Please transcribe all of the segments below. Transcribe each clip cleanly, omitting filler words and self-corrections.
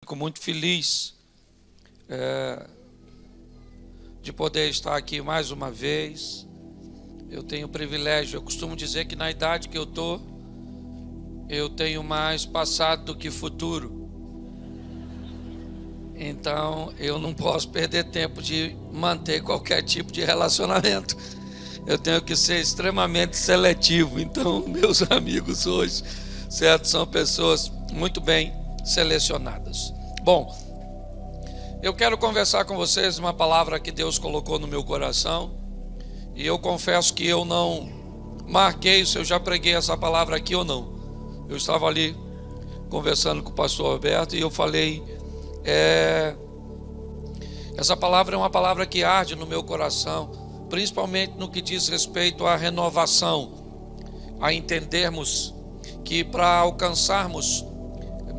Fico muito feliz de poder estar aqui mais uma vez. Eu tenho o privilégio, eu costumo dizer que na idade que eu estou, eu tenho mais passado do que futuro. Então eu não posso perder tempo de manter qualquer tipo de relacionamento. Eu tenho que ser extremamente seletivo. Então meus amigos hoje, certo, são pessoas muito bem selecionadas. Bom, eu quero conversar com vocês uma palavra que Deus colocou no meu coração. E eu confesso que eu não marquei se eu já preguei essa palavra aqui ou não. Eu estava ali conversando com o pastor Alberto e eu falei, essa palavra é uma palavra que arde no meu coração, principalmente no que diz respeito à renovação, a entendermos que para alcançarmos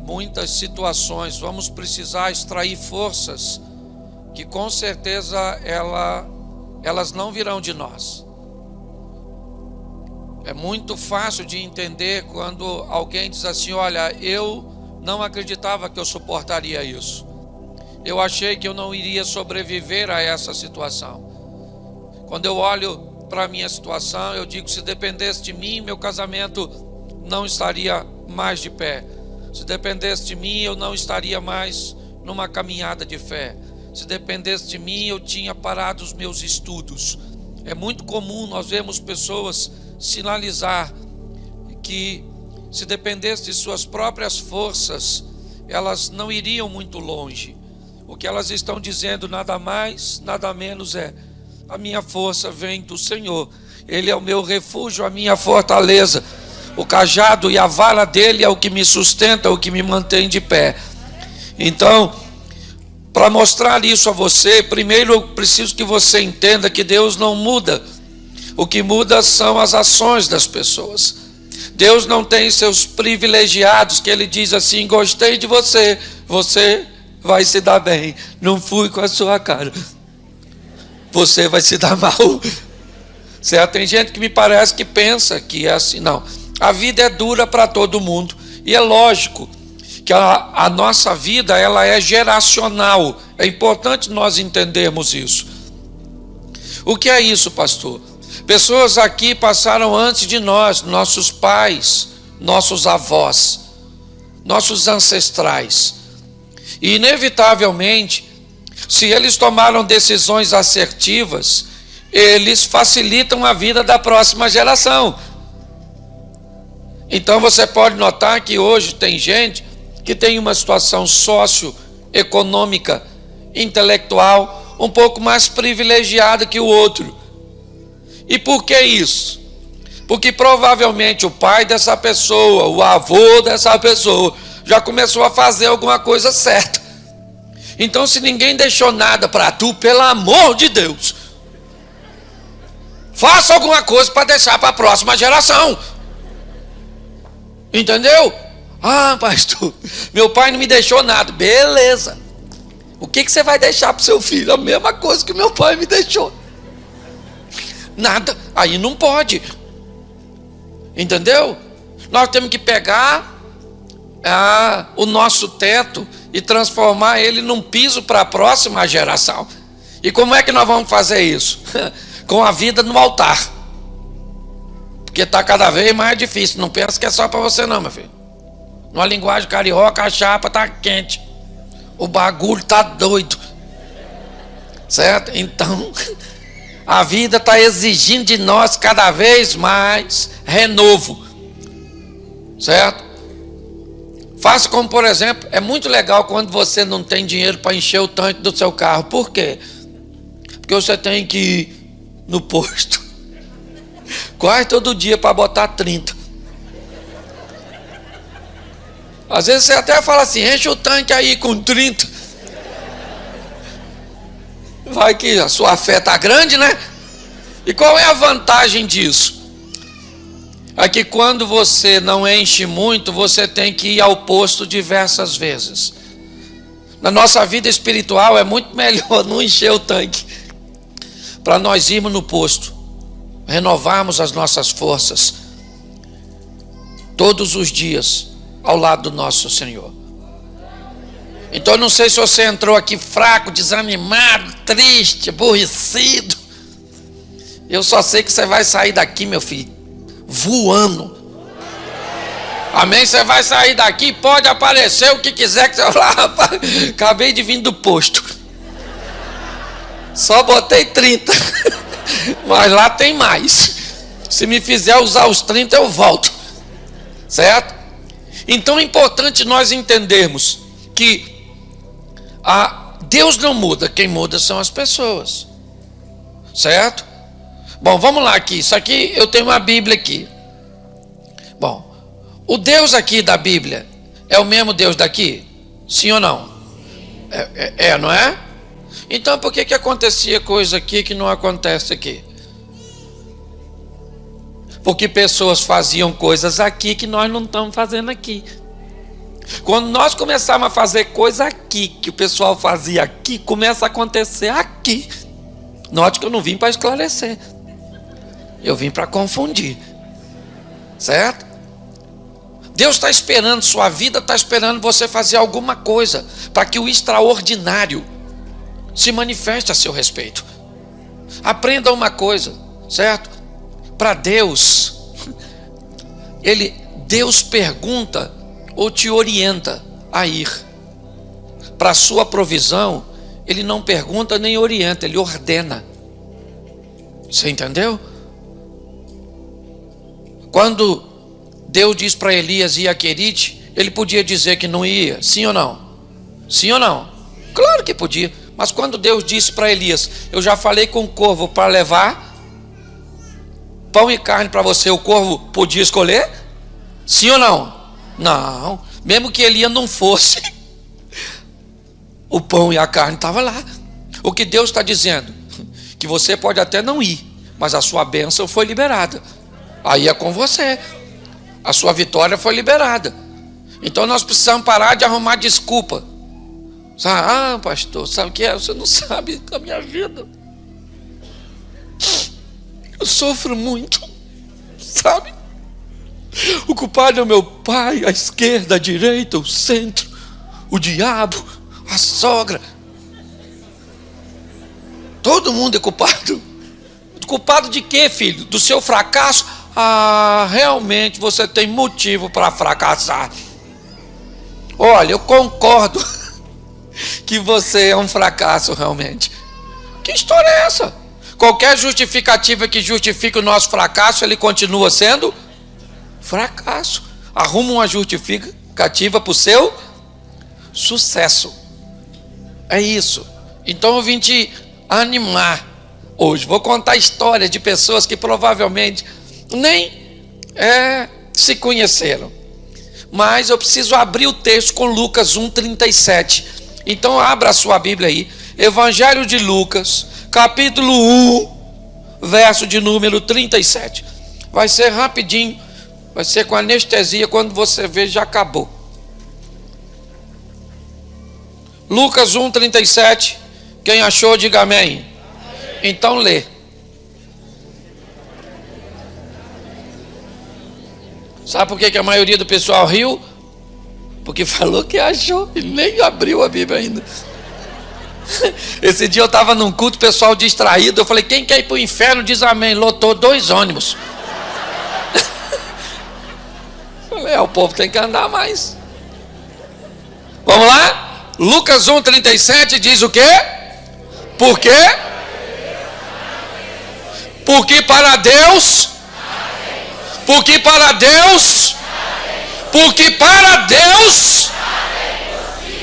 muitas situações vamos precisar extrair forças que com certeza elas não virão de nós. É muito fácil de entender quando alguém diz assim, olha, eu não acreditava que eu suportaria isso. Eu achei que eu não iria sobreviver a essa situação. Quando eu olho para a minha situação, eu digo, se dependesse de mim, meu casamento não estaria mais de pé. Se dependesse de mim, eu não estaria mais numa caminhada de fé. Se dependesse de mim, eu tinha parado os meus estudos. É muito comum nós vermos pessoas sinalizar que se dependesse de suas próprias forças, elas não iriam muito longe. O que elas estão dizendo nada mais, nada menos a minha força vem do Senhor. Ele é o meu refúgio, a minha fortaleza. O cajado e a vara dele é o que me sustenta, o que me mantém de pé. Então, para mostrar isso a você, primeiro eu preciso que você entenda que Deus não muda. O que muda são as ações das pessoas. Deus não tem seus privilegiados que ele diz assim, gostei de você, você vai se dar bem. Não fui com a sua cara. Você vai se dar mal. Certo? Tem gente que me parece que pensa que é assim. Não. A vida é dura para todo mundo. E é lógico que a nossa vida ela é geracional. É importante nós entendermos isso. O que é isso, pastor? Pessoas aqui passaram antes de nós, nossos pais, nossos avós, nossos ancestrais. E inevitavelmente, se eles tomaram decisões assertivas, eles facilitam a vida da próxima geração. Então você pode notar que hoje tem gente que tem uma situação socioeconômica, intelectual, um pouco mais privilegiada que o outro. E por que isso? Porque provavelmente o pai dessa pessoa, o avô dessa pessoa, já começou a fazer alguma coisa certa. Então se ninguém deixou nada para tu, pelo amor de Deus, faça alguma coisa para deixar para a próxima geração. Entendeu? Ah, pastor, meu pai não me deixou nada. Beleza. O que você vai deixar para o seu filho? A mesma coisa que meu pai me deixou. Nada. Aí não pode. Entendeu? Nós temos que pegar o nosso teto e transformar ele num piso para a próxima geração. E como é que nós vamos fazer isso? Com a vida no altar. Porque está cada vez mais difícil. Não pensa que é só para você não, meu filho. Numa linguagem carioca, a chapa está quente. O bagulho está doido. Certo? Então, a vida está exigindo de nós cada vez mais renovo. Certo? Faça como, por exemplo, é muito legal quando você não tem dinheiro para encher o tanque do seu carro. Por quê? Porque você tem que ir no posto quase todo dia para botar 30. Às vezes você até fala assim, enche o tanque aí com 30. Vai que a sua fé está grande, né? E qual é a vantagem disso? É que quando você não enche muito, você tem que ir ao posto diversas vezes. Na nossa vida espiritual é muito melhor não encher o tanque, para nós irmos no posto, renovarmos as nossas forças todos os dias ao lado do nosso Senhor. Então eu não sei se você entrou aqui fraco, desanimado, triste, aborrecido. Eu só sei que você vai sair daqui, meu filho, voando. Amém? Você vai sair daqui, pode aparecer o que quiser que você falar. Rapaz, acabei de vir do posto. Só botei 30. Mas lá tem mais. Se me fizer usar os 30, eu volto. Certo? Então é importante nós entendermos que Deus não muda, quem muda são as pessoas. Certo? Bom, vamos lá aqui. Isso aqui, eu tenho uma Bíblia aqui. Bom, o Deus aqui da Bíblia é o mesmo Deus daqui? Sim ou não? Não é? Então por que acontecia coisa aqui que não acontece aqui? Porque pessoas faziam coisas aqui que nós não estamos fazendo aqui. Quando nós começarmos a fazer coisa aqui, que o pessoal fazia aqui, começa a acontecer aqui. Note que eu não vim para esclarecer. Eu vim para confundir. Certo? Deus está esperando, sua vida está esperando você fazer alguma coisa para que o extraordinário se manifeste a seu respeito. Aprenda uma coisa, certo? Para Deus, Deus pergunta ou te orienta a ir. Para a sua provisão, Ele não pergunta nem orienta, Ele ordena. Você entendeu? Quando Deus diz para Elias ir a Querite, ele podia dizer que não ia, sim ou não? Sim ou não? Claro que podia. Mas quando Deus disse para Elias, eu já falei com o corvo para levar pão e carne para você, o corvo podia escolher? Sim ou não? Não. Mesmo que Elias não fosse, o pão e a carne estavam lá. O que Deus está dizendo? Que você pode até não ir, mas a sua bênção foi liberada. Aí é com você. A sua vitória foi liberada. Então nós precisamos parar de arrumar desculpa. Sabe? Pastor, sabe o que é? Você não sabe da minha vida. Eu sofro muito. Sabe? O culpado é o meu pai, a esquerda, a direita, o centro, o diabo, a sogra. Todo mundo é culpado. Culpado de quê, filho? Do seu fracasso? Realmente você tem motivo para fracassar. Olha, eu concordo que você é um fracasso realmente. Que história é essa? Qualquer justificativa que justifique o nosso fracasso, ele continua sendo fracasso. Arruma uma justificativa para o seu sucesso. É isso. Então eu vim te animar hoje. Vou contar histórias de pessoas que provavelmente nem se conheceram. Mas eu preciso abrir o texto com Lucas 1:37. Então abra a sua Bíblia aí. Evangelho de Lucas, capítulo 1, verso de número 37. Vai ser rapidinho. Vai ser com anestesia. Quando você ver, já acabou. Lucas 1:37. Quem achou, diga amém. Então lê. Sabe por que a maioria do pessoal riu? Porque falou que achou e nem abriu a Bíblia ainda. Esse dia eu estava num culto, pessoal distraído. Eu falei, quem quer ir para o inferno diz amém. Lotou 2 ônibus. Falei, o povo tem que andar mais. Vamos lá? Lucas 1:37 diz o quê? Por quê? Porque para Deus... Porque para Deus,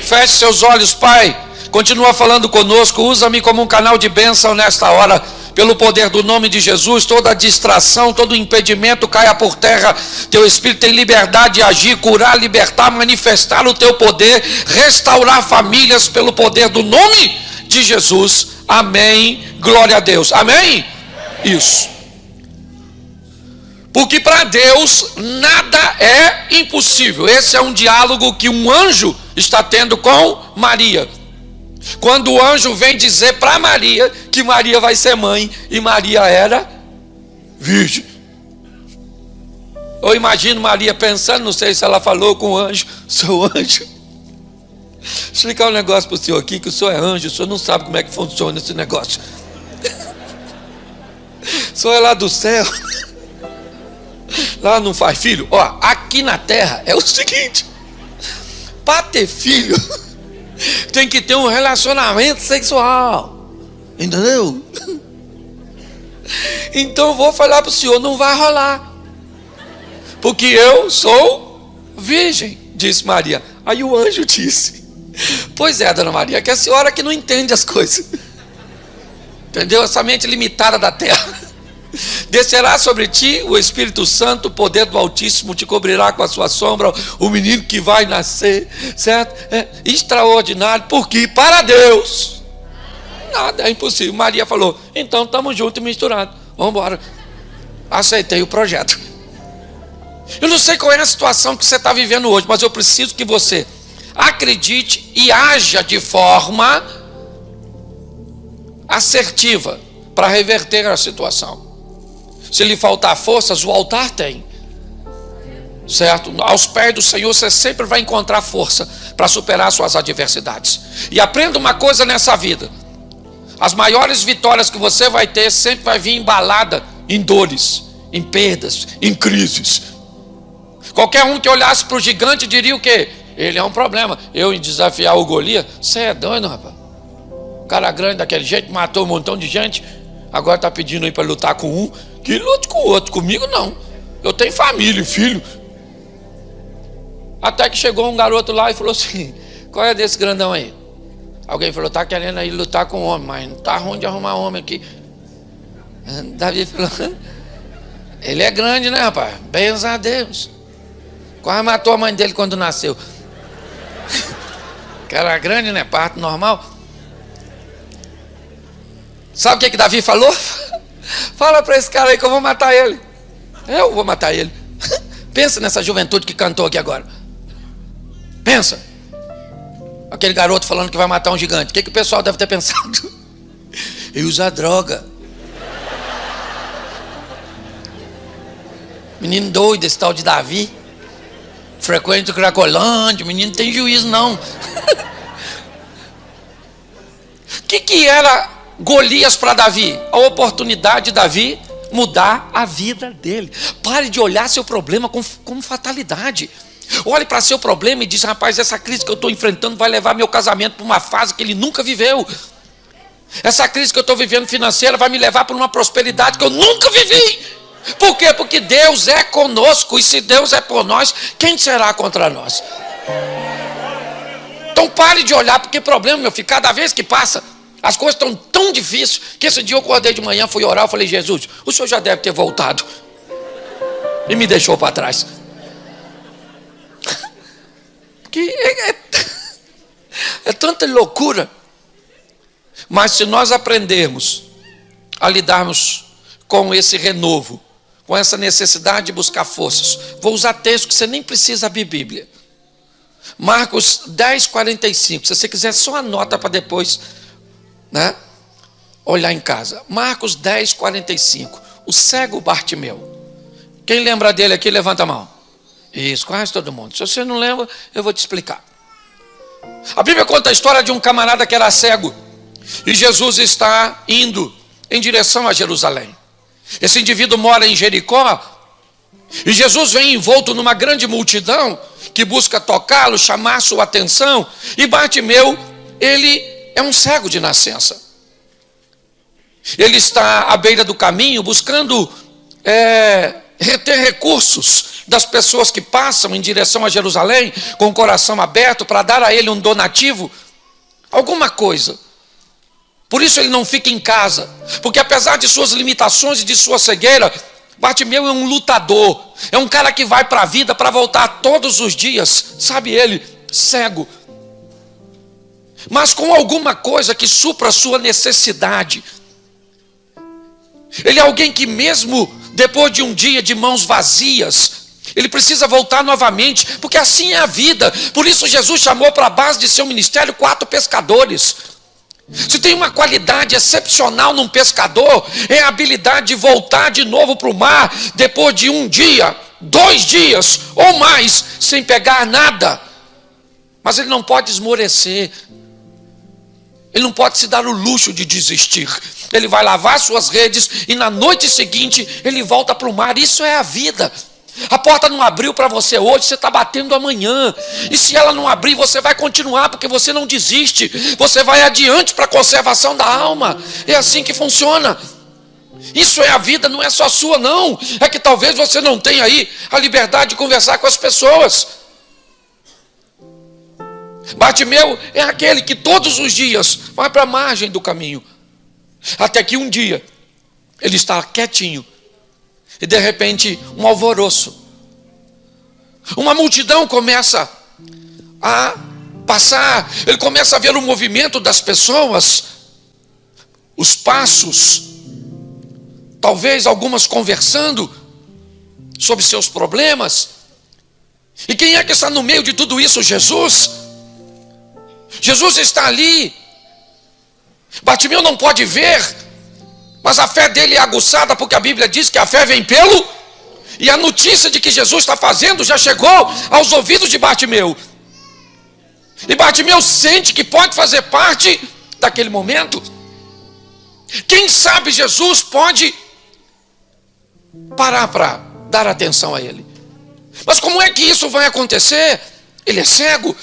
feche seus olhos, Pai, continua falando conosco, usa-me como um canal de bênção nesta hora, pelo poder do nome de Jesus. Toda distração, todo impedimento caia por terra. Teu Espírito tem liberdade de agir, curar, libertar, manifestar o teu poder, restaurar famílias pelo poder do nome de Jesus. Amém, glória a Deus, amém? Isso. Porque para Deus nada é impossível. Esse é um diálogo que um anjo está tendo com Maria. Quando o anjo vem dizer para Maria que Maria vai ser mãe e Maria era virgem. Eu imagino Maria pensando, não sei se ela falou com o anjo, seu anjo, explicar um negócio para o senhor aqui, que o senhor é anjo, o senhor não sabe como é que funciona esse negócio. O senhor é lá do céu. Lá não faz filho. Ó, aqui na terra é o seguinte: para ter filho, tem que ter um relacionamento sexual. Entendeu? Então eu vou falar para o senhor, não vai rolar. Porque eu sou virgem, disse Maria. Aí o anjo disse: pois é, dona Maria, que a senhora que não entende as coisas. Entendeu? Essa mente limitada da terra. Descerá sobre ti o Espírito Santo, o poder do Altíssimo te cobrirá com a sua sombra, o menino que vai nascer, certo? É extraordinário, porque para Deus nada é impossível. Maria falou: então estamos juntos e misturados, vamos embora. Aceitei o projeto. Eu não sei qual é a situação que você está vivendo hoje, mas eu preciso que você acredite e haja de forma assertiva para reverter a situação. Se lhe faltar forças, o altar tem, certo? Aos pés do Senhor você sempre vai encontrar força para superar suas adversidades. E aprenda uma coisa nessa vida: as maiores vitórias que você vai ter sempre vai vir embalada em dores, em perdas, em crises. Qualquer um que olhasse para o gigante diria o quê? Ele é um problema. Eu em desafiar o Golias, você é doido, rapaz? O cara grande daquele jeito, matou um montão de gente, agora está pedindo aí para lutar com um. Que lute com o outro, comigo não. Eu tenho família e filho. Até que chegou um garoto lá e falou assim: qual é desse grandão aí? Alguém falou: está querendo aí lutar com homem, mas não está ruim de arrumar homem aqui. Davi falou: ele é grande, né, rapaz? Benza a Deus. Quase matou a mãe dele quando nasceu. Que era grande, né? Parto normal. Sabe o que Davi falou? Fala para esse cara aí que eu vou matar ele. Eu vou matar ele. Pensa nessa juventude que cantou aqui agora. Pensa. Aquele garoto falando que vai matar um gigante. O que o pessoal deve ter pensado? Ele usa droga. Menino doido, esse tal de Davi. Frequente o Cracolândia. O menino não tem juízo não. O que era Golias para Davi? A oportunidade de Davi mudar a vida dele. Pare de olhar seu problema como fatalidade. Olhe para seu problema e diz: rapaz, essa crise que eu estou enfrentando vai levar meu casamento para uma fase que ele nunca viveu. Essa crise que eu estou vivendo financeira vai me levar para uma prosperidade que eu nunca vivi. Por quê? Porque Deus é conosco, e se Deus é por nós, quem será contra nós? Então pare de olhar, porque problema, meu filho, cada vez que passa, as coisas estão tão difíceis, que esse dia eu acordei de manhã, fui orar, eu falei: Jesus, o senhor já deve ter voltado e me deixou para trás. Porque é tanta loucura. Mas se nós aprendermos a lidarmos com esse renovo, com essa necessidade de buscar forças, vou usar texto que você nem precisa abrir Bíblia. Marcos 10:45, se você quiser só anota para depois, né, olhar em casa. Marcos 10:45, o cego Bartimeu. Quem lembra dele aqui, levanta a mão. Isso, quase todo mundo. Se você não lembra, eu vou te explicar. A Bíblia conta a história de um camarada que era cego, e Jesus está indo em direção a Jerusalém. Esse indivíduo mora em Jericó, e Jesus vem envolto numa grande multidão que busca tocá-lo, chamar sua atenção. E Bartimeu, ele é um cego de nascença. Ele está à beira do caminho buscando reter recursos das pessoas que passam em direção a Jerusalém, com o coração aberto para dar a ele um donativo, alguma coisa. Por isso ele não fica em casa, porque apesar de suas limitações e de sua cegueira, Bartimeu é um lutador, é um cara que vai para a vida para voltar todos os dias, sabe ele, cego, mas com alguma coisa que supra a sua necessidade. Ele é alguém que mesmo depois de um dia de mãos vazias, ele precisa voltar novamente, porque assim é a vida. Por isso Jesus chamou para a base de seu ministério 4 pescadores. Se tem uma qualidade excepcional num pescador, é a habilidade de voltar de novo para o mar, depois de um dia, 2 dias ou mais, sem pegar nada. Mas ele não pode esmorecer. Ele não pode se dar o luxo de desistir. Ele vai lavar suas redes e na noite seguinte ele volta para o mar. Isso é a vida. A porta não abriu para você hoje, você está batendo amanhã. E se ela não abrir, você vai continuar, porque você não desiste. Você vai adiante para a conservação da alma. É assim que funciona. Isso é a vida, não é só sua não. É que talvez você não tenha aí a liberdade de conversar com as pessoas. Bartimeu é aquele que todos os dias vai para a margem do caminho. Até que um dia ele está quietinho. E de repente um alvoroço. Uma multidão começa a passar. Ele começa a ver o movimento das pessoas. Os passos. Talvez algumas conversando sobre seus problemas. E quem é que está no meio de tudo isso? Jesus. Jesus está ali. Bartimeu não pode ver, mas a fé dele é aguçada, porque a Bíblia diz que a fé vem pelo, e a notícia de que Jesus está fazendo já chegou aos ouvidos de Bartimeu. E Bartimeu sente que pode fazer parte daquele momento. Quem sabe Jesus pode parar para dar atenção a ele. Mas como é que isso vai acontecer? Ele é cego.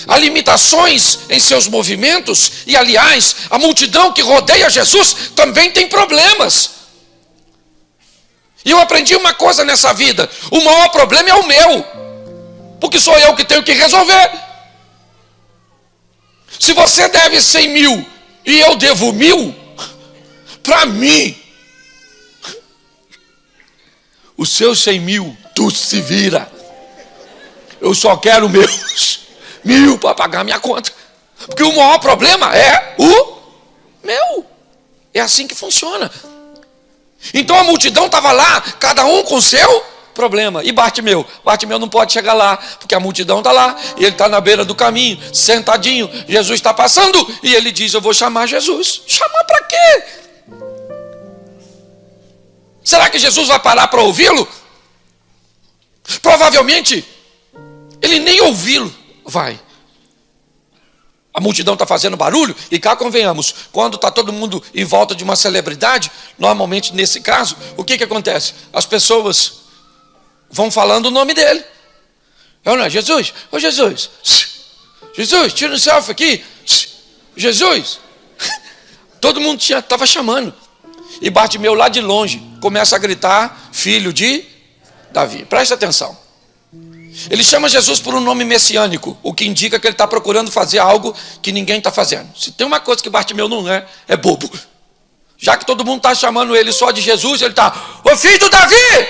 Há limitações em seus movimentos. E aliás, a multidão que rodeia Jesus também tem problemas. E eu aprendi uma coisa nessa vida: o maior problema é o meu, porque sou eu que tenho que resolver. Se você deve 100 mil e eu devo 1.000, para mim, os seus 100 mil, tu se vira. Eu só quero meus 1.000 para pagar minha conta. Porque o maior problema é o meu. É assim que funciona. Então a multidão estava lá, cada um com o seu problema. E Bartimeu não pode chegar lá, porque a multidão está lá, e ele está na beira do caminho, sentadinho. Jesus está passando, e ele diz: eu vou chamar Jesus. Chamar para quê? Será que Jesus vai parar para ouvi-lo? Provavelmente ele nem ouvi-lo vai. A multidão está fazendo barulho, e cá convenhamos, quando está todo mundo em volta de uma celebridade, normalmente nesse caso, o que acontece? As pessoas vão falando o nome dele. Não é Jesus? Ô Jesus, Jesus, tira um selfie aqui. Jesus. Todo mundo estava chamando. E Bartimeu lá de longe começa a gritar: filho de Davi. Presta atenção. Ele chama Jesus por um nome messiânico, o que indica que ele está procurando fazer algo que ninguém está fazendo. Se tem uma coisa que Bartimeu não é bobo. Já que todo mundo está chamando ele só de Jesus, ele está: ô filho do Davi!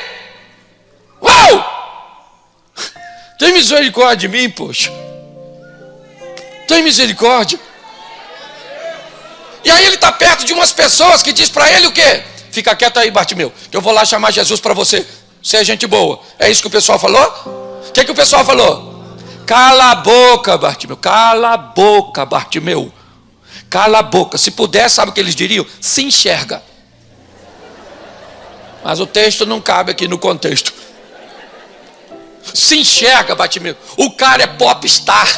Uau! Tem misericórdia de mim, poxa. Tem misericórdia. E aí ele está perto de umas pessoas que diz para ele o quê? Fica quieto aí, Bartimeu, que eu vou lá chamar Jesus para você. Você é gente boa. É isso que o pessoal falou? O que o pessoal falou? Cala a boca, Bartimeu. Cala a boca, Bartimeu. Cala a boca. Se puder, sabe o que eles diriam? Se enxerga. Mas o texto não cabe aqui no contexto. Se enxerga, Bartimeu. O cara é popstar.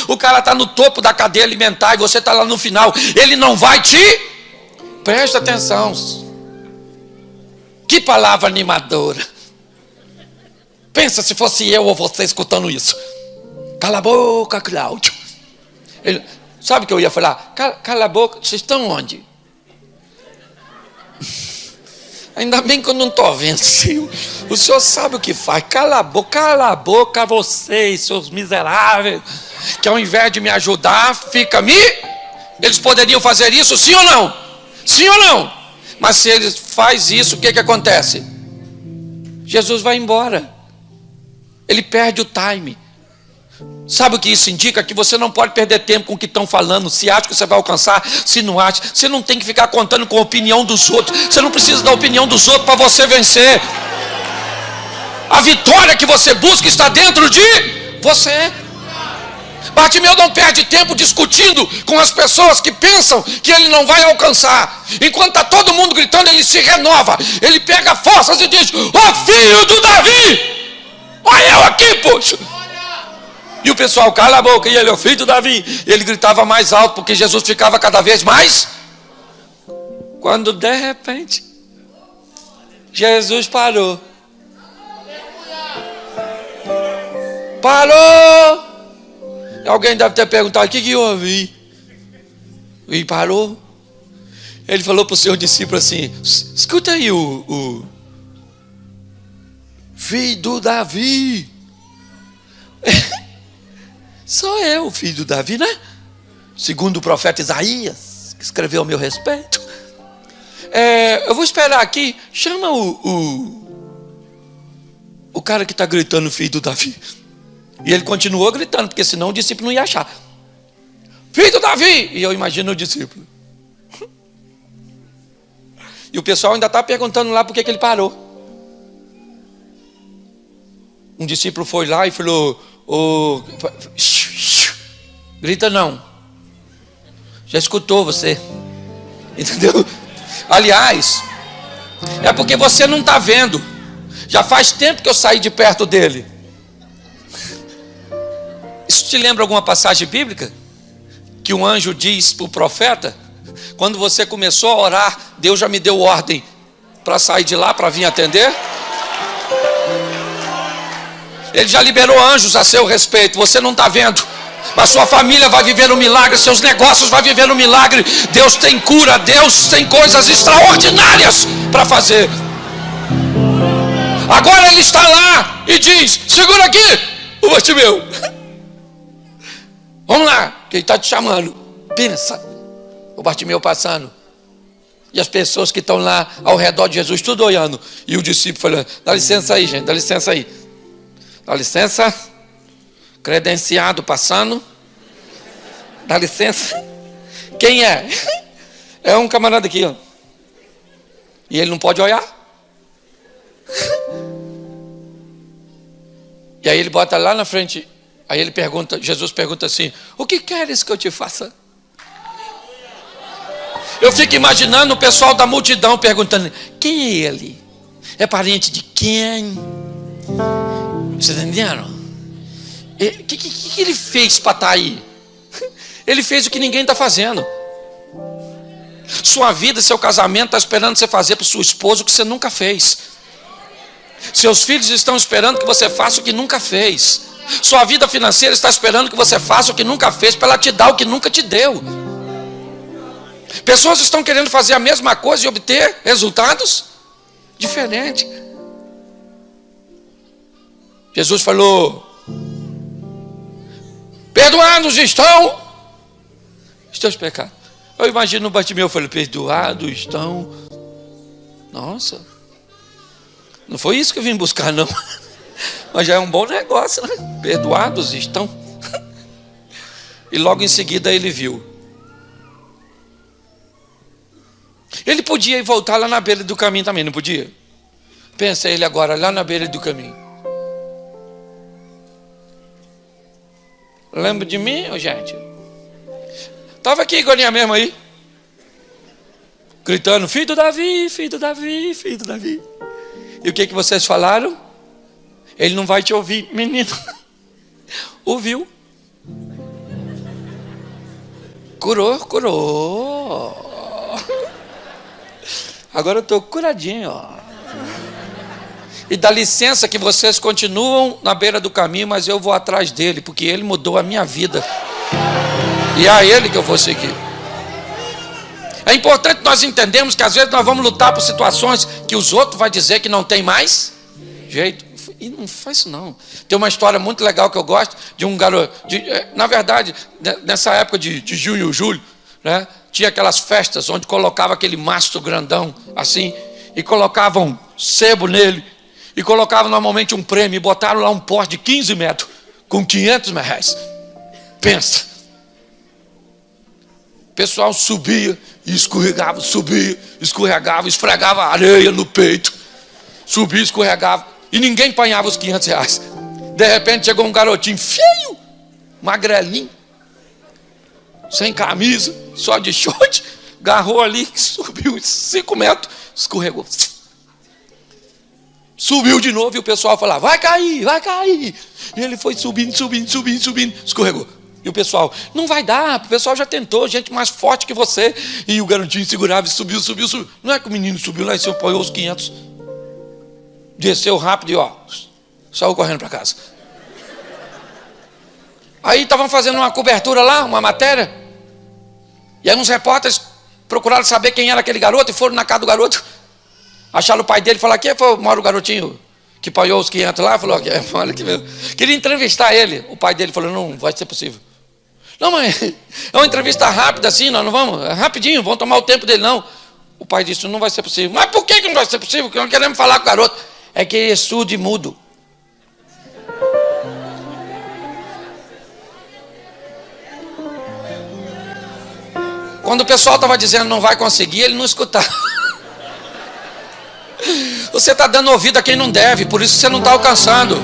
O cara está no topo da cadeia alimentar e você está lá no final. Ele não vai te... Presta atenção. Que palavra animadora. Pensa se fosse eu ou você escutando isso. Cala a boca, Cláudio. Ele, sabe o que eu ia falar? Cala a boca. Vocês estão onde? Ainda bem que eu não estou vendo. O senhor sabe o que faz. Cala a boca vocês, seus miseráveis. Que ao invés de me ajudar, fica me... Eles poderiam fazer isso, sim ou não? Sim ou não? Mas se eles fazem isso, o que acontece? Jesus vai embora. Ele perde o time. Sabe o que isso indica? Que você não pode perder tempo com o que estão falando. Se acha que você vai alcançar, se não acha. Você não tem que ficar contando com a opinião dos outros. Você não precisa da opinião dos outros para você vencer. A vitória que você busca está dentro de você. Bartimeu não perde tempo discutindo com as pessoas que pensam que ele não vai alcançar. Enquanto está todo mundo gritando, ele se renova. Ele pega forças e diz: ó filho do Davi! Olha eu aqui, poxa! E o pessoal, cala a boca, e ele, é o filho de Davi. Ele gritava mais alto, porque Jesus ficava cada vez mais. Quando de repente, Jesus parou. Parou! Alguém deve ter perguntado, o que eu ouvi? E parou. Ele falou para o seu discípulo assim, escuta aí o filho do Davi. Sou eu, o filho do Davi, né? Segundo o profeta Isaías, que escreveu a meu respeito. Eu vou esperar aqui. Chama o cara que está gritando, filho do Davi. E ele continuou gritando, porque senão o discípulo não ia achar. Filho do Davi! E eu imagino o discípulo. E o pessoal ainda está perguntando lá por que ele parou. Um discípulo foi lá e falou, grita não. Já escutou você. Entendeu? Aliás, é porque você não está vendo. Já faz tempo que eu saí de perto dele. Isso te lembra alguma passagem bíblica? Que um anjo diz para o profeta, quando você começou a orar, Deus já me deu ordem para sair de lá, para vir atender. Ele já liberou anjos a seu respeito, você não está vendo. Mas sua família vai viver um milagre, seus negócios vão viver um milagre. Deus tem cura, Deus tem coisas extraordinárias para fazer. Agora ele está lá e diz, segura aqui, o Bartimeu. Vamos lá, que ele está te chamando. Pensa, o Bartimeu passando. E as pessoas que estão lá ao redor de Jesus, tudo olhando. E o discípulo falando, dá licença aí, gente, dá licença aí. Dá licença. Credenciado passando. Dá licença. Quem é? É um camarada aqui, ó. E ele não pode olhar. E aí ele bota lá na frente. Aí ele pergunta, Jesus pergunta assim, o que queres que eu te faça? Eu fico imaginando o pessoal da multidão perguntando, quem é ele? É parente de quem? Vocês entenderam? O que ele fez para estar aí? Ele fez o que ninguém está fazendo. Sua vida, seu casamento está esperando você fazer para o seu esposo o que você nunca fez. Seus filhos estão esperando que você faça o que nunca fez. Sua vida financeira está esperando que você faça o que nunca fez para ela te dar o que nunca te deu. Pessoas estão querendo fazer a mesma coisa e obter resultados diferentes. Jesus falou, perdoados estão os teus pecados. Eu imagino o Bartimeu falando, perdoados estão. Nossa, não foi isso que eu vim buscar não. Mas já é um bom negócio, né? Perdoados estão. E logo em seguida ele viu. Ele podia ir voltar lá na beira do caminho também, não podia? Pensa ele agora lá na beira do caminho. Lembra de mim, gente? Estava aqui, Goninha mesmo aí. Gritando, filho do Davi, filho do Davi, filho do Davi. E o que vocês falaram? Ele não vai te ouvir, menino. Ouviu. Curou. Agora eu estou curadinho, ó. E dá licença que vocês continuam na beira do caminho, mas eu vou atrás dele, porque ele mudou a minha vida. E é a ele que eu vou seguir. É importante nós entendermos que às vezes nós vamos lutar por situações que os outros vão dizer que não tem mais jeito. E não faz isso não. Tem uma história muito legal que eu gosto de um garoto. Na verdade, nessa época de junho, julho, né, tinha aquelas festas onde colocava aquele mastro grandão assim, e colocavam sebo nele, e colocavam normalmente um prêmio, e botaram lá um poste de 15 metros, com 500 reais. Pensa. O pessoal subia e escorregava, esfregava areia no peito, subia, escorregava. E ninguém apanhava os 500 reais. De repente chegou um garotinho feio, magrelinho, sem camisa, só de short, agarrou ali, subiu 5 metros, escorregou. Subiu de novo e o pessoal falava, vai cair, vai cair. E ele foi subindo, escorregou. E o pessoal, não vai dar, o pessoal já tentou, gente mais forte que você. E o garotinho segurava e subiu. Não é que o menino subiu lá e se apoiou os 500. Desceu rápido e saiu correndo para casa. Aí estavam fazendo uma cobertura lá, uma matéria. E aí uns repórteres procuraram saber quem era aquele garoto e foram na casa do garoto. Acharam o pai dele e falaram, aqui mora o garotinho que apoiou os 500 lá. Falou, olha aqui mesmo. Queria entrevistar ele. O pai dele falou, não vai ser possível. Não, mãe, é uma entrevista rápida assim, nós não vamos, é rapidinho, vamos tomar o tempo dele não. O pai disse, não vai ser possível. Mas por que não vai ser possível? Porque nós queremos falar com o garoto. É que ele é surdo e mudo. Quando o pessoal estava dizendo não vai conseguir, ele não escutava. Você está dando ouvido a quem não deve, por isso você não está alcançando.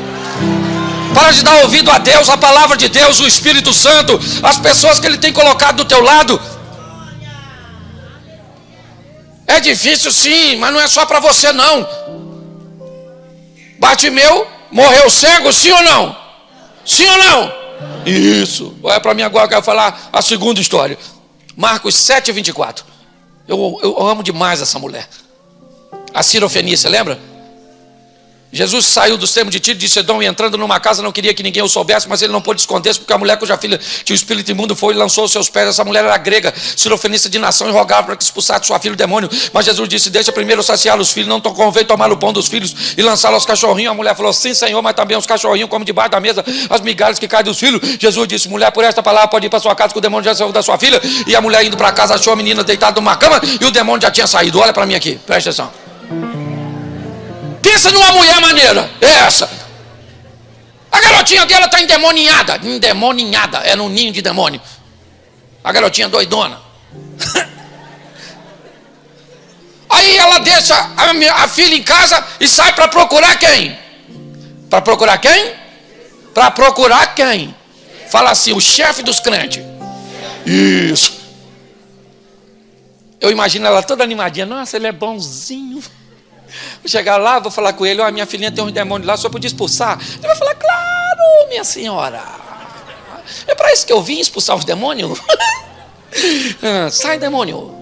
Para de dar ouvido a Deus, a palavra de Deus, o Espírito Santo, as pessoas que Ele tem colocado do teu lado. É difícil sim, mas não é só para você não. Bartimeu morreu cego, sim ou não? Sim ou não? Isso. Olha para mim agora, eu quero falar a segunda história. Marcos 7:24. Eu amo demais essa mulher. A Sirofenícia, lembra? Jesus saiu dos termos de Tiro de Sidom e entrando numa casa não queria que ninguém o soubesse, mas ele não pôde esconder-se porque a mulher cuja filha tinha o espírito imundo foi e lançou os seus pés. Essa mulher era grega, sirofenícia de nação, e rogava para que expulsasse sua filha o demônio. Mas Jesus disse, deixa primeiro saciar os filhos, não convém tomar o pão dos filhos e lançá-lo aos cachorrinhos. A mulher falou, sim Senhor, mas também os cachorrinhos comem debaixo da mesa as migalhas que caem dos filhos. Jesus disse, mulher, por esta palavra pode ir para sua casa que o demônio já saiu da sua filha. E a mulher indo para casa achou a menina deitada numa cama e o demônio já tinha saído. Olha para mim aqui, presta atenção. Pensa numa mulher maneira, essa. A garotinha dela está endemoninhada, é num ninho de demônio. A garotinha doidona. Aí ela deixa a filha em casa e sai para procurar quem? Para procurar quem? Para procurar quem? Fala assim, o chefe dos crentes. Isso. Eu imagino ela toda animadinha, nossa, ele é bonzinho. Vou chegar lá, vou falar com ele, ó, minha filhinha tem uns demônios lá, só podia expulsar. Ele vai falar, claro, minha senhora. É para isso que eu vim, expulsar os demônios? Sai, demônio.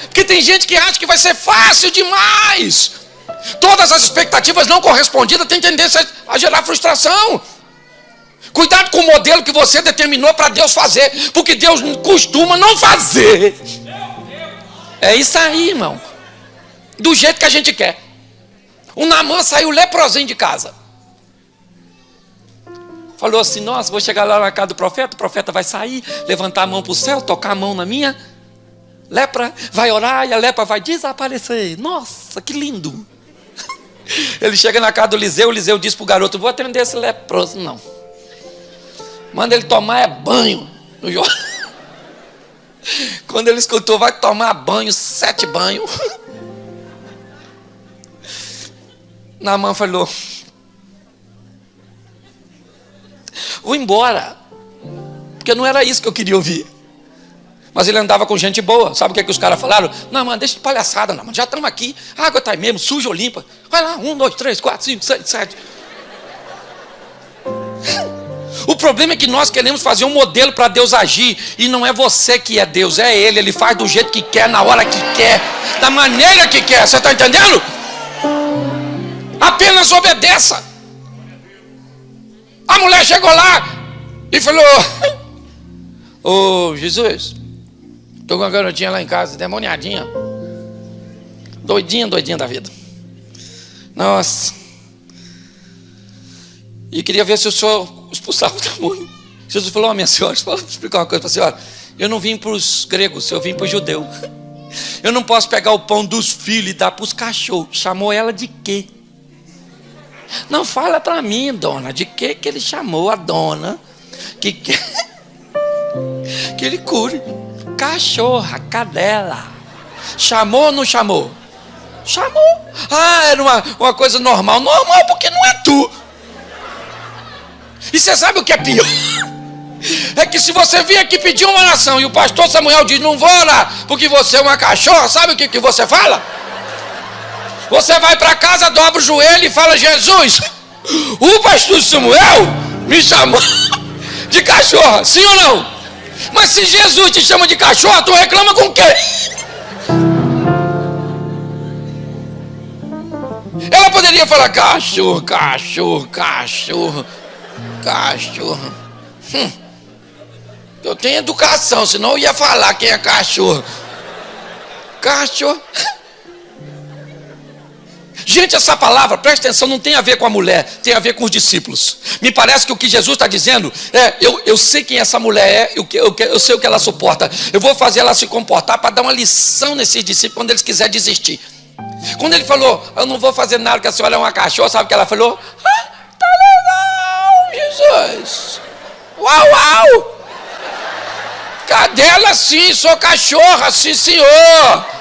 Porque tem gente que acha que vai ser fácil demais. Todas as expectativas não correspondidas têm tendência a gerar frustração. Cuidado com o modelo que você determinou para Deus fazer, porque Deus costuma não fazer. É isso aí, irmão. Do jeito que a gente quer. O Naamã saiu leprosinho de casa. Falou assim, nossa, vou chegar lá na casa do profeta, o profeta vai sair, levantar a mão para o céu, tocar a mão na minha lepra, vai orar e a lepra vai desaparecer. Nossa, que lindo. Ele chega na casa do Eliseu, o Eliseu diz para o garoto, vou atender esse leproso, não. Manda ele tomar banho no Jordão. Quando ele escutou, vai tomar banho, 7 banhos. Naamã falou, vou embora, porque não era isso que eu queria ouvir. Mas ele andava com gente boa. Sabe o que, é que os caras falaram? Não, mano, deixa de palhaçada, não, mano. Já estamos aqui, a água está aí mesmo, suja ou limpa. Vai lá, 1, 2, 3, 4, 5, 6, 7. O problema é que nós queremos fazer um modelo para Deus agir. E não é você que é Deus, é Ele. Ele faz do jeito que quer, na hora que quer, da maneira que quer. Você está entendendo? Apenas obedeça. A mulher chegou lá e falou, ô Jesus, estou com uma garotinha lá em casa, demoniadinha, doidinha da vida. Nossa. E queria ver se o senhor expulsava o demônio. Jesus falou, minha senhora, deixa eu explicar uma coisa para a senhora. Eu não vim para os gregos, eu vim para os judeus. Eu não posso pegar o pão dos filhos e dar para os cachorros. Chamou ela de quê? Não, fala para mim, dona, de que ele chamou a dona que ele cure. Cachorra, cadela. Chamou ou não chamou? Chamou. Ah, era uma coisa normal. Normal porque não é tu. E você sabe o que é pior? É que se você vir aqui pedir uma oração e o pastor Samuel diz, não vou orar porque você é uma cachorra, sabe o que você fala? Você vai para casa, dobra o joelho e fala: Jesus, o pastor Samuel me chamou de cachorra, sim ou não? Mas se Jesus te chama de cachorra, tu reclama com quem? Ela poderia falar: cachorro, cachorro, cachorro, cachorro. Eu tenho educação, senão eu ia falar quem é cachorro. Cachorro. Gente, essa palavra, presta atenção, não tem a ver com a mulher, tem a ver com os discípulos. Me parece que o que Jesus está dizendo é: eu sei quem essa mulher é, eu sei o que ela suporta. Eu vou fazer ela se comportar para dar uma lição nesses discípulos quando eles quiserem desistir. Quando ele falou: eu não vou fazer nada, que a senhora é uma cachorra, sabe o que ela falou? Tá legal, Jesus. Uau, uau. Cadela sim, sou cachorra, sim senhor.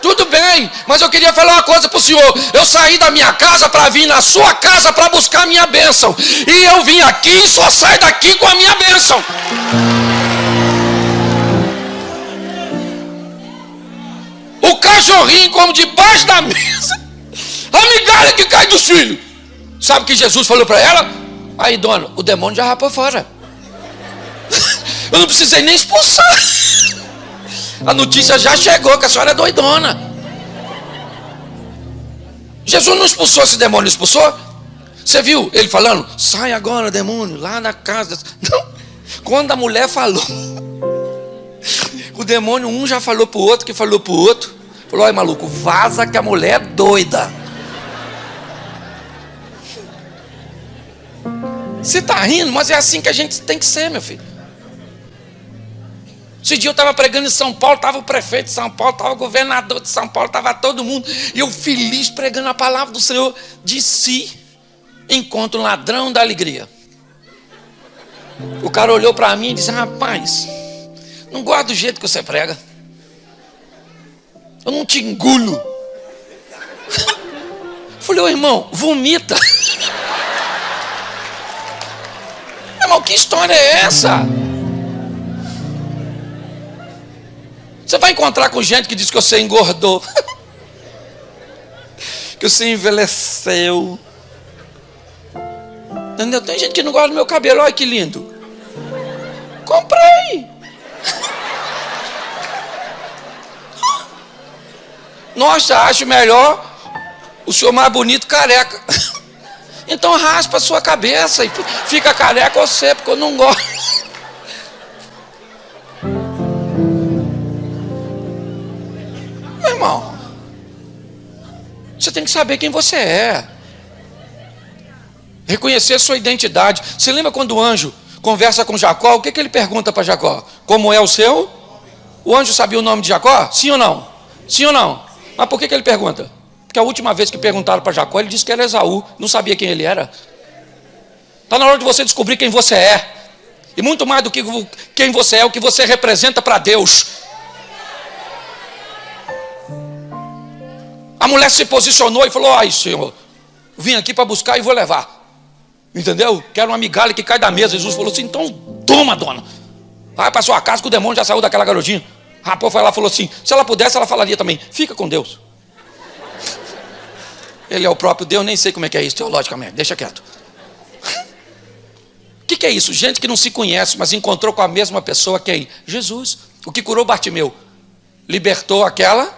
Tudo bem, mas eu queria falar uma coisa para o senhor. Eu saí da minha casa para vir na sua casa para buscar a minha bênção. E eu vim aqui e só saio daqui com a minha bênção. O cachorrinho come debaixo da mesa a migalha que cai dos filhos. Sabe o que Jesus falou para ela? Aí, dona, o demônio já rapou fora. Eu não precisei nem expulsar. A notícia já chegou que a senhora é doidona. Jesus não expulsou esse demônio, expulsou? Você viu ele falando: sai agora, demônio, lá na casa. Não. Quando a mulher falou, o demônio, um já falou pro outro, que falou pro outro. Falou: olha, maluco, vaza que a mulher é doida. Você tá rindo, mas é assim que a gente tem que ser, meu filho. Esse dia eu estava pregando em São Paulo, estava o prefeito de São Paulo, estava o governador de São Paulo, estava todo mundo. E eu feliz pregando a palavra do Senhor. De si, encontro um ladrão da alegria. O cara olhou para mim e disse: rapaz, não gosto do jeito que você prega. Eu não te engulo. Falei: ô irmão, vomita. Irmão, que história é essa? Você vai encontrar com gente que diz que você engordou, que você envelheceu. Entendeu? Tem gente que não gosta do meu cabelo. Olha que lindo. Comprei. Nossa, acho melhor o senhor mais bonito careca. Então raspa a sua cabeça e fica careca você, porque eu não gosto. Irmão, você tem que saber quem você é. Reconhecer sua identidade. Você lembra quando o anjo conversa com Jacó? O que ele pergunta para Jacó? Como é o seu? O anjo sabia o nome de Jacó? Sim ou não? Sim ou não? Mas por que ele pergunta? Porque a última vez que perguntaram para Jacó, ele disse que era Esaú. Não sabia quem ele era. Está na hora de você descobrir quem você é. E muito mais do que quem você é, o que você representa para Deus. A mulher se posicionou e falou: ai, Senhor, vim aqui para buscar e vou levar. Entendeu? Quero uma migalha que cai da mesa. Jesus falou assim: então toma, dona. Vai para sua casa que o demônio já saiu daquela garotinha. A rapaz foi lá e falou assim: se ela pudesse, ela falaria também: fica com Deus. Ele é o próprio Deus, nem sei como é que é isso teologicamente, deixa quieto. O que é isso? Gente que não se conhece, mas encontrou com a mesma pessoa. Quem? Jesus. O que curou Bartimeu? Libertou aquela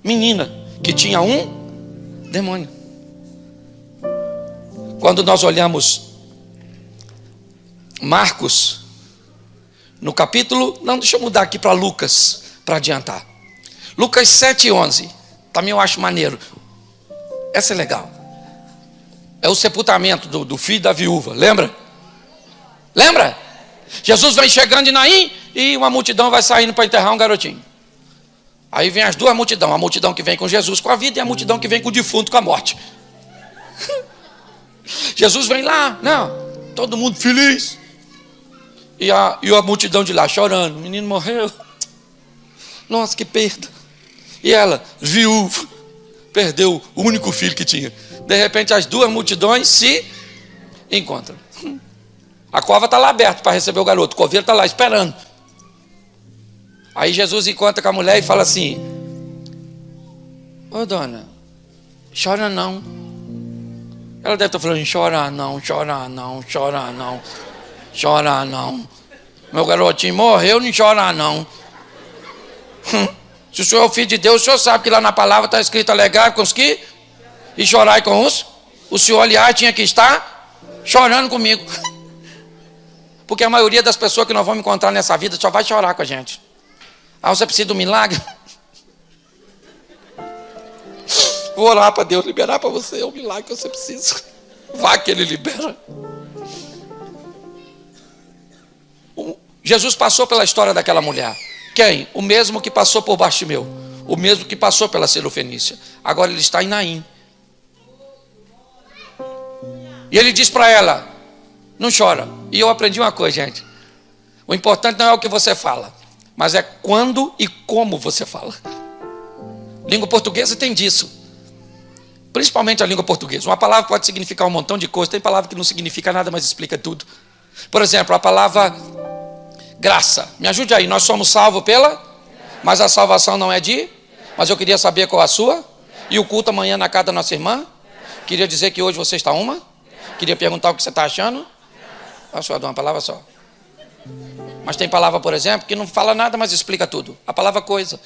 menina que tinha um demônio. Quando nós olhamos Marcos, no capítulo, não, deixa eu mudar aqui para Lucas, para adiantar. Lucas 7:11, também eu acho maneiro. Essa é legal. É o sepultamento do filho da viúva, lembra? Lembra? Jesus vem chegando em Naim e uma multidão vai saindo para enterrar um garotinho. Aí vem as duas multidões, a multidão que vem com Jesus com a vida e a multidão que vem com o defunto com a morte. Jesus vem lá, não, todo mundo feliz. E a multidão de lá chorando, o menino morreu. Nossa, que perda. E ela, viúva, perdeu o único filho que tinha. De repente as duas multidões se encontram. A cova está lá aberta para receber o garoto, o coveiro está lá esperando. Aí Jesus encontra com a mulher e fala assim: ô dona, chora não. Ela deve estar falando, chora não, chora não, chora não, chora não. Meu garotinho morreu, não chora não. Se o senhor é o filho de Deus, o senhor sabe que lá na palavra está escrito alegrar com os que e chorar com os. O senhor, aliás, tinha que estar chorando comigo. Porque a maioria das pessoas que nós vamos encontrar nessa vida só vai chorar com a gente. Ah, você precisa de um milagre? Vou orar para Deus liberar para você o milagre que você precisa. Vá que Ele libera. Jesus passou pela história daquela mulher. Quem? O mesmo que passou por Bartimeu. O mesmo que passou pela Sirofenícia. Agora ele está em Naim. E ele diz para ela, não chora. E eu aprendi uma coisa, gente. O importante não é o que você fala, mas é quando e como você fala. Língua portuguesa tem disso. Principalmente a língua portuguesa. Uma palavra pode significar um montão de coisas. Tem palavra que não significa nada, mas explica tudo. Por exemplo, a palavra graça. Me ajude aí. Nós somos salvos pela... Mas a salvação não é de... Mas eu queria saber qual a sua. E o culto amanhã na casa da nossa irmã. Queria dizer que hoje você está uma. Queria perguntar o que você está achando. Ah, só uma palavra só. Mas tem palavra, por exemplo, que não fala nada, mas explica tudo. A palavra coisa.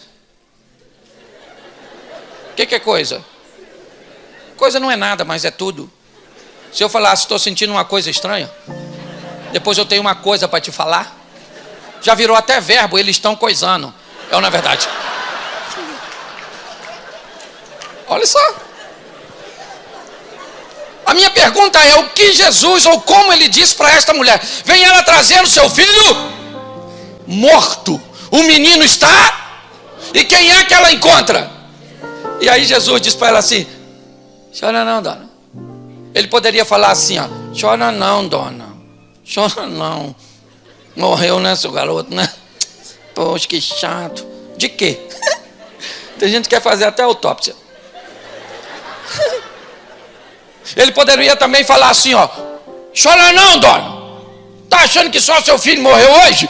O que é coisa? Coisa não é nada, mas é tudo. Se eu falasse, estou sentindo uma coisa estranha, depois eu tenho uma coisa para te falar. Já virou até verbo, eles estão coisando. É ou não é verdade? Olha só. A minha pergunta é, o que Jesus, ou como ele disse para esta mulher? Vem ela trazendo seu filho morto. O menino está, e quem é que ela encontra? E aí Jesus diz para ela assim, chora não, dona. Ele poderia falar assim, ó, chora não, dona. Chora não. Morreu, né, seu garoto, né? Poxa, que chato. De quê? Tem gente que quer fazer até autópsia. Ele poderia também falar assim, ó, chora não, dona. Tá achando que só seu filho morreu hoje?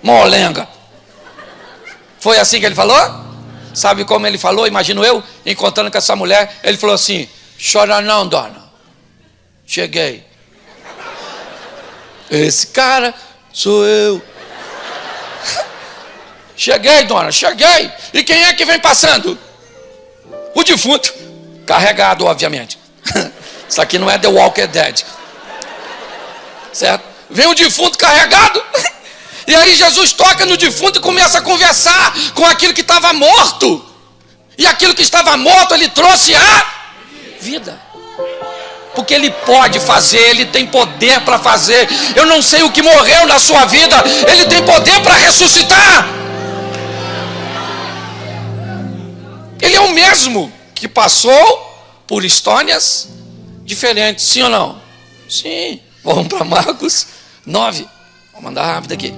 Molenga. Foi assim que ele falou? Sabe como ele falou? Imagino eu, encontrando com essa mulher, ele falou assim, chora não, dona. Cheguei. Esse cara sou eu. Cheguei, dona, cheguei. E quem é que vem passando? O defunto. Carregado, obviamente. Isso aqui não é The Walking Dead. Certo? Vem o defunto carregado. E aí Jesus toca no defunto e começa a conversar com aquilo que estava morto. E aquilo que estava morto ele trouxe a vida. Porque ele pode fazer, ele tem poder para fazer. Eu não sei o que morreu na sua vida, ele tem poder para ressuscitar. Ele é o mesmo que passou por histórias diferentes, sim ou não? Sim. Vamos para Marcos 9. Vou mandar rápido aqui.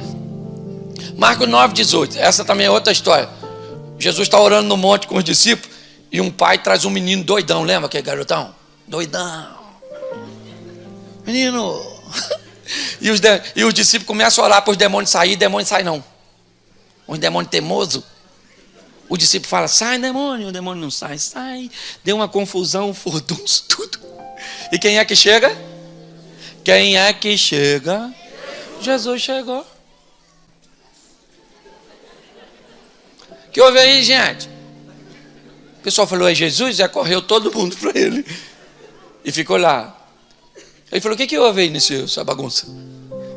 Marcos 9, 18. Essa também é outra história. Jesus está orando no monte com os discípulos e um pai traz um menino doidão. Lembra aquele garotão? Doidão. Menino. E os discípulos começam a orar para os demônios sair. Demônio sai não. Um demônio teimoso. O discípulo fala, sai demônio. O demônio não sai. Sai. Deu uma confusão, furdunço, tudo. E quem é que chega? Quem é que chega? Jesus chegou. O que houve aí, gente? O pessoal falou, é Jesus? Já correu todo mundo para ele. E ficou lá. Ele falou, o que houve aí nessa bagunça?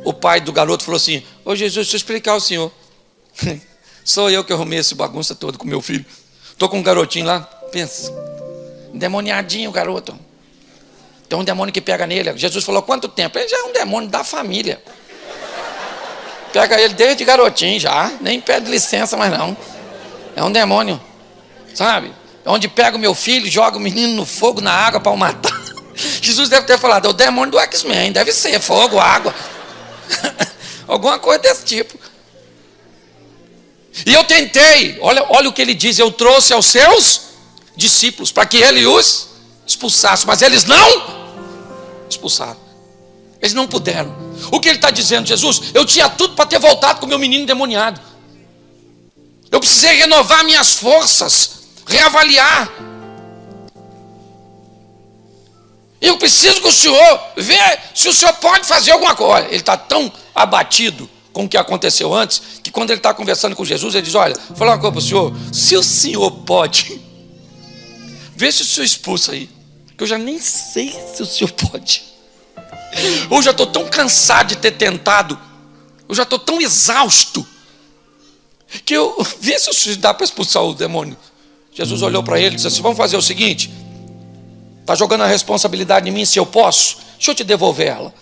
O pai do garoto falou assim, ô Jesus, deixa eu explicar ao senhor. Sou eu que arrumei essa bagunça toda com meu filho. Estou com um garotinho lá, pensa. Endemoniadinho o garoto. Tem um demônio que pega nele. Jesus falou, quanto tempo? Ele já é um demônio da família. Pega ele desde garotinho já. Nem pede licença mais não. É um demônio. Sabe? É onde pega o meu filho, joga o menino no fogo, na água para o matar. Jesus deve ter falado, é o demônio do X-Men. Deve ser fogo, água. Alguma coisa desse tipo. E eu tentei, olha o que ele diz, eu trouxe aos seus discípulos para que ele os expulsasse, mas eles não expulsaram. Eles não puderam. O que ele está dizendo, Jesus? Eu tinha tudo para ter voltado com o meu menino endemoniado. Eu precisei renovar minhas forças, reavaliar. Eu preciso que o senhor veja se o senhor pode fazer alguma coisa. Olha, ele está tão abatido com o que aconteceu antes, que quando ele está conversando com Jesus, ele diz, olha, vou falar uma coisa para o senhor, se o senhor pode, vê se o senhor expulsa aí, que eu já nem sei se o senhor pode. Eu já estou tão cansado de ter tentado, eu já estou tão exausto, que eu, vê se o senhor dá para expulsar o demônio. Jesus olhou para ele e disse assim, vamos fazer o seguinte, está jogando a responsabilidade em mim, se eu posso, deixa eu te devolver ela.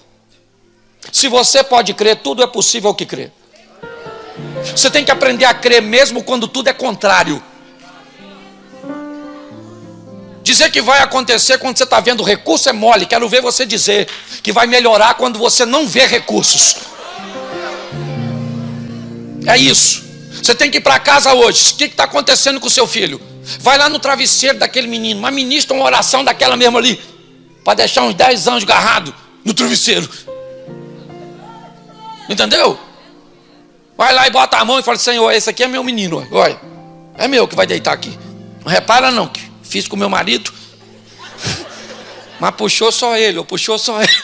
Se você pode crer, tudo é possível que crer. Você tem que aprender a crer mesmo quando tudo é contrário. Dizer que vai acontecer quando você está vendo recurso é mole. Quero ver você dizer que vai melhorar quando você não vê recursos. É isso. Você tem que ir para casa hoje. O que está acontecendo com o seu filho? Vai lá no travesseiro daquele menino, mas ministra uma oração daquela mesmo ali, para deixar uns 10 anjos agarrados no travesseiro. Entendeu? Vai lá e bota a mão e fala, Senhor, esse aqui é meu menino, olha, é meu que vai deitar aqui. Não repara não, que fiz com meu marido, mas puxou só ele, ou puxou só ele.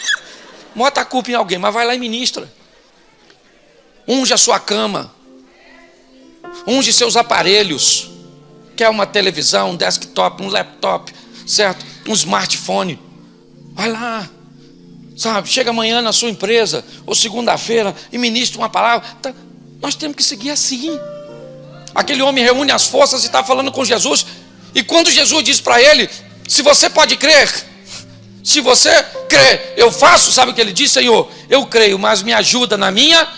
Bota a culpa em alguém, mas vai lá e ministra. Unge a sua cama, unge seus aparelhos. Quer uma televisão, um desktop, um laptop, certo? Um smartphone. Vai lá, sabe? Chega amanhã na sua empresa, ou segunda-feira, e ministra uma palavra. Tá, nós temos que seguir assim. Aquele homem reúne as forças e está falando com Jesus. E quando Jesus diz para ele, se você pode crer, se você crê, eu faço, sabe o que ele diz? Senhor, eu creio, mas me ajuda na minha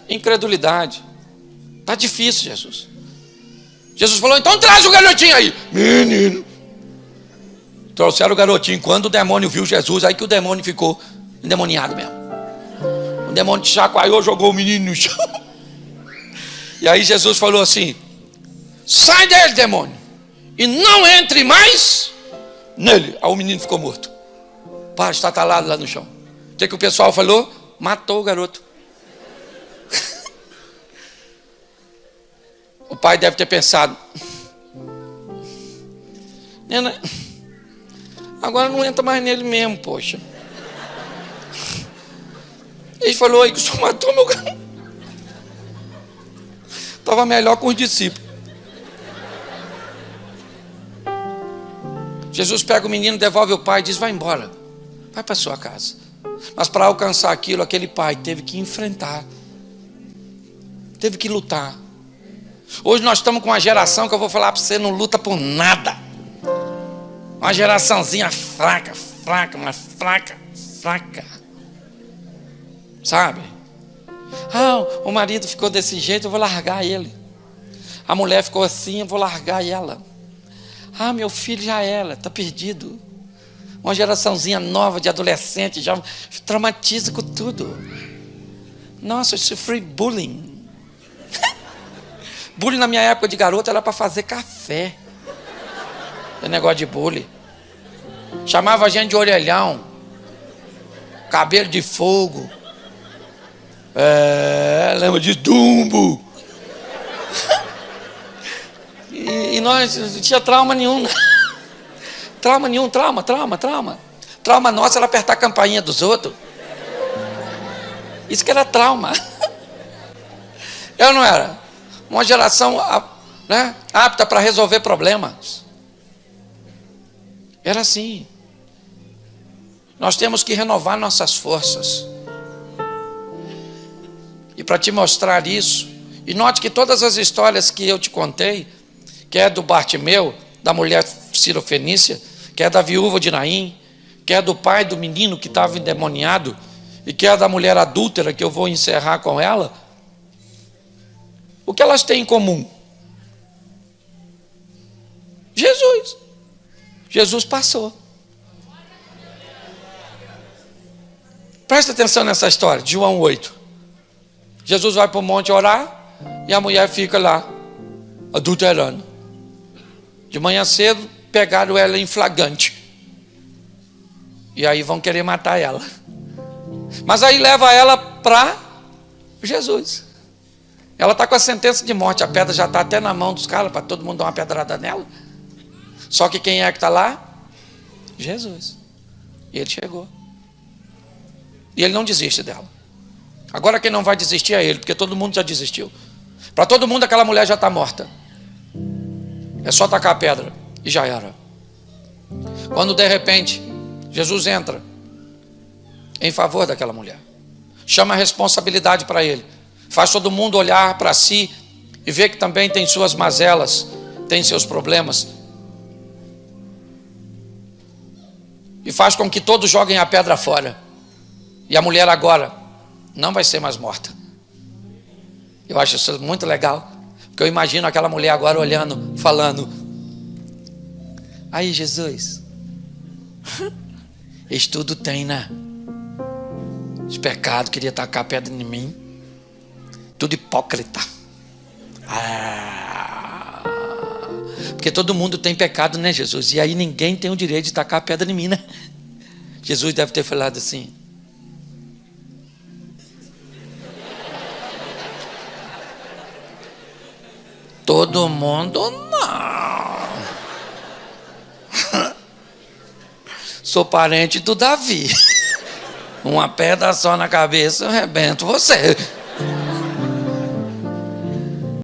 incredulidade. Está difícil, Jesus. Jesus falou, então traz o garotinho aí. Menino. Trouxeram o garotinho. Quando o demônio viu Jesus, aí que o demônio ficou endemoniado mesmo. O demônio chacoalhou, jogou o menino no chão. E aí Jesus falou assim, sai dele, demônio, e não entre mais nele. Aí o menino ficou morto. Para, está talado lá no chão. O que o pessoal falou? Matou o garoto. O pai deve ter pensado, agora não entra mais nele mesmo, poxa. Ele falou aí que o senhor matou meu garoto. Estava melhor com os discípulos. Jesus pega o menino, devolve o pai e diz, vai embora, vai para sua casa. Mas para alcançar aquilo, aquele pai teve que enfrentar, teve que lutar. Hoje nós estamos com uma geração que eu vou falar para você, não luta por nada. Uma geraçãozinha fraca, mas fraca. Sabe? Ah, o marido ficou desse jeito, eu vou largar ele. A mulher ficou assim, eu vou largar ela. Ah, meu filho já era, está perdido. Uma geraçãozinha nova de adolescente, já traumatiza com tudo. Nossa, eu sofri bullying. Bullying na minha época de garoto era para fazer café. É negócio de bullying. Chamava a gente de orelhão, cabelo de fogo. Lembra de Dumbo. E nós não tinha trauma nenhum. Trauma nenhum, trauma. Trauma nosso era apertar a campainha dos outros. Isso que era trauma. Eu não era. Uma geração, né, apta para resolver problemas. Era assim. Nós temos que renovar nossas forças. E para te mostrar isso, e note que todas as histórias que eu te contei, que é do Bartimeu, da mulher Cirofenícia, que é da viúva de Naim, que é do pai do menino que estava endemoniado, e que é da mulher adúltera, que eu vou encerrar com ela, o que elas têm em comum? Jesus passou. Presta atenção nessa história, de João 8. Jesus vai para o monte orar, e a mulher fica lá, adulterando. De manhã cedo, pegaram ela em flagrante. E aí vão querer matar ela. Mas aí leva ela para Jesus. Ela está com a sentença de morte, a pedra já está até na mão dos caras, para todo mundo dar uma pedrada nela. Só que quem é que está lá? Jesus. E ele chegou. E ele não desiste dela. Agora quem não vai desistir é ele, porque todo mundo já desistiu. Para todo mundo aquela mulher já está morta. É só tacar a pedra e já era. Quando de repente Jesus entra em favor daquela mulher, chama a responsabilidade para ele, faz todo mundo olhar para si e ver que também tem suas mazelas, tem seus problemas, e faz com que todos joguem a pedra fora. E a mulher agora não vai ser mais morta. Eu acho isso muito legal, porque eu imagino aquela mulher agora olhando, falando: aí Jesus, estudo tem, né? Os pecados, queria tacar pedra em mim. Tudo hipócrita. Porque todo mundo tem pecado, né, Jesus? E aí ninguém tem o direito de tacar pedra em mim, né? Jesus deve ter falado assim: todo mundo não. Sou parente do Davi. Uma pedra só na cabeça, eu arrebento você.